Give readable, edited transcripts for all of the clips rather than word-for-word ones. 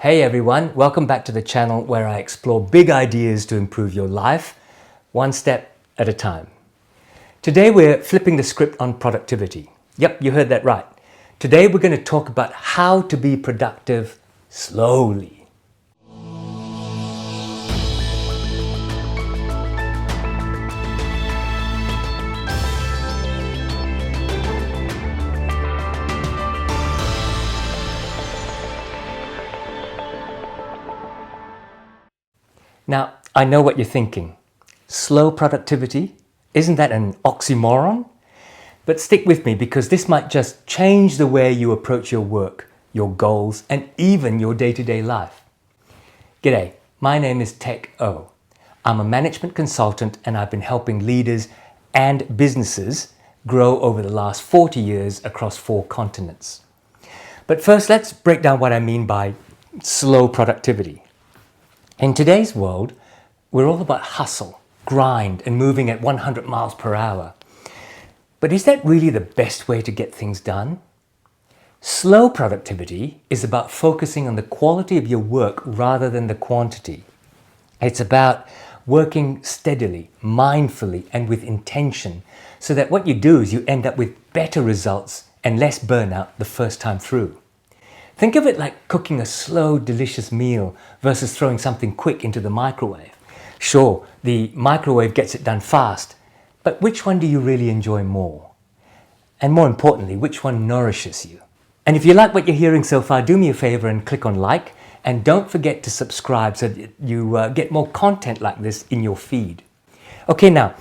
Hey everyone, welcome back to the channel where I explore big ideas to improve your life, one step at a time. Today we're flipping the script on productivity. Yep, you heard that right. Today we're going to talk about how to be productive slowly. Now, I know what you're thinking. Slow productivity? Isn't that an oxymoron? But stick with me because this might just change the way you approach your work, your goals, and even your day-to-day life. G'day, my name is Tech O. I'm a management consultant and I've been helping leaders and businesses grow over the last 40 years across 4 continents. But first, let's break down what I mean by slow productivity. In today's world, we're all about hustle, grind, and moving at 100 miles per hour. But is that really the best way to get things done? Slow productivity is about focusing on the quality of your work rather than the quantity. It's about working steadily, mindfully, and with intention so that what you do is you end up with better results and less burnout the first time through. Think of it like cooking a slow, delicious meal versus throwing something quick into the microwave. Sure, the microwave gets it done fast, but which one do you really enjoy more? And more importantly, which one nourishes you? And if you like what you're hearing so far, do me a favor and click on like, and don't forget to subscribe so that you get more content like this in your feed. Okay, now,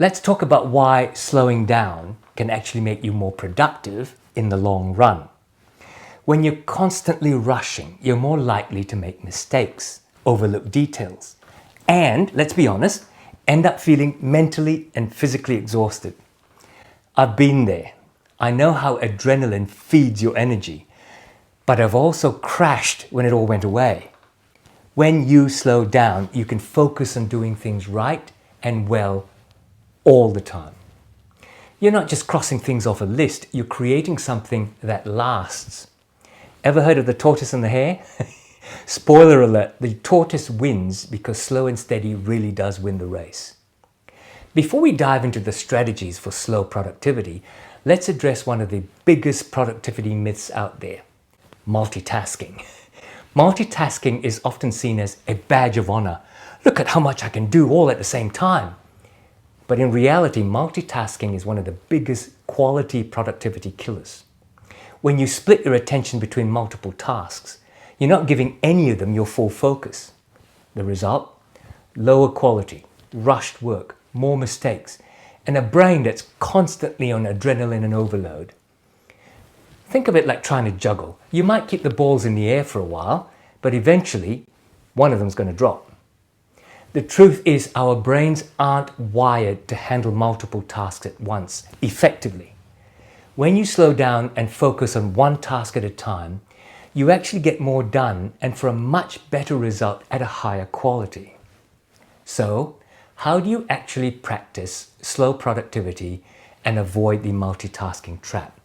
let's talk about why slowing down can actually make you more productive in the long run. When you're constantly rushing, you're more likely to make mistakes, overlook details, and, let's be honest, end up feeling mentally and physically exhausted. I've been there. I know how adrenaline feeds your energy, but I've also crashed when it all went away. When you slow down, you can focus on doing things right and well all the time. You're not just crossing things off a list, you're creating something that lasts. Ever heard of the tortoise and the hare? Spoiler alert, the tortoise wins because slow and steady really does win the race. Before we dive into the strategies for slow productivity, let's address one of the biggest productivity myths out there: multitasking. Multitasking is often seen as a badge of honor. Look at how much I can do all at the same time. But in reality, multitasking is one of the biggest quality productivity killers. When you split your attention between multiple tasks, you're not giving any of them your full focus. The result? Lower quality, rushed work, more mistakes, and a brain that's constantly on adrenaline and overload. Think of it like trying to juggle. You might keep the balls in the air for a while, but eventually one of them's going to drop. The truth is our brains aren't wired to handle multiple tasks at once effectively. When you slow down and focus on one task at a time, you actually get more done and for a much better result at a higher quality. So, how do you actually practice slow productivity and avoid the multitasking trap?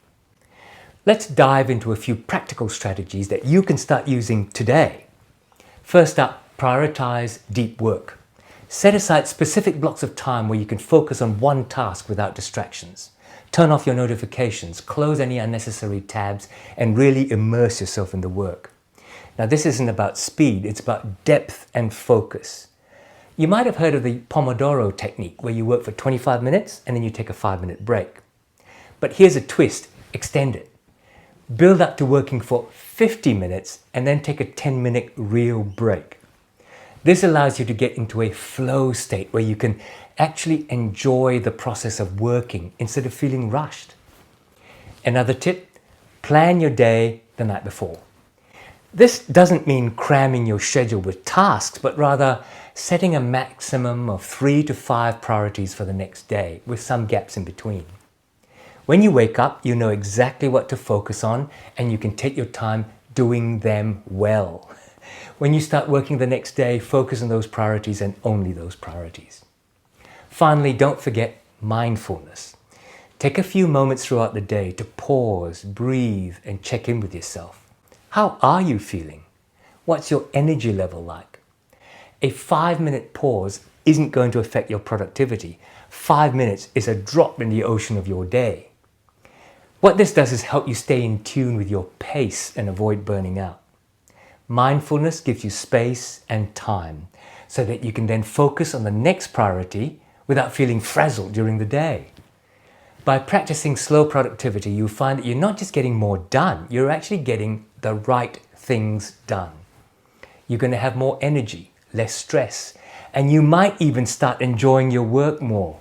Let's dive into a few practical strategies that you can start using today. First up, prioritize deep work. Set aside specific blocks of time where you can focus on one task without distractions. Turn off your notifications, close any unnecessary tabs, and really immerse yourself in the work. Now, this isn't about speed, it's about depth and focus. You might have heard of the Pomodoro technique, where you work for 25 minutes and then you take a 5-minute break. But here's a twist: extend it. Build up to working for 50 minutes and then take a 10-minute real break. This allows you to get into a flow state where you can actually enjoy the process of working instead of feeling rushed. Another tip: plan your day the night before. This doesn't mean cramming your schedule with tasks, but rather setting a maximum of 3 to 5 priorities for the next day, with some gaps in between. When you wake up, you know exactly what to focus on and you can take your time doing them well. When you start working the next day, focus on those priorities and only those priorities. Finally, don't forget mindfulness. Take a few moments throughout the day to pause, breathe, and check in with yourself. How are you feeling? What's your energy level like? A 5-minute pause isn't going to affect your productivity. 5 minutes is a drop in the ocean of your day. What this does is help you stay in tune with your pace and avoid burning out. Mindfulness gives you space and time so that you can then focus on the next priority without feeling frazzled during the day. By practicing slow productivity, you'll find that you're not just getting more done, you're actually getting the right things done. You're going to have more energy, less stress, and you might even start enjoying your work more.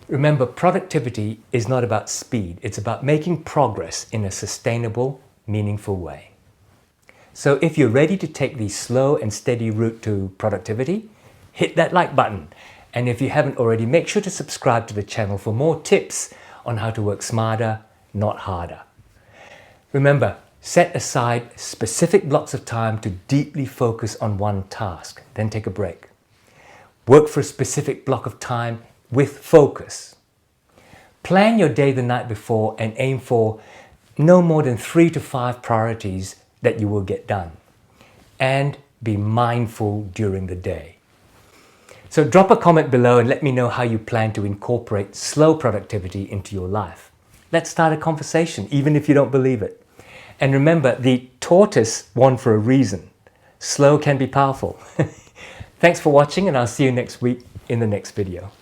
Remember, productivity is not about speed, it's about making progress in a sustainable, meaningful way. So if you're ready to take the slow and steady route to productivity, hit that like button. And if you haven't already, make sure to subscribe to the channel for more tips on how to work smarter, not harder. Remember, set aside specific blocks of time to deeply focus on one task, then take a break. Work for a specific block of time with focus. Plan your day the night before and aim for no more than 3 to 5 priorities that you will get done. And be mindful during the day. So drop a comment below and let me know how you plan to incorporate slow productivity into your life. Let's start a conversation, even if you don't believe it. And remember, the tortoise won for a reason. Slow can be powerful. Thanks for watching, and I'll see you next week in the next video.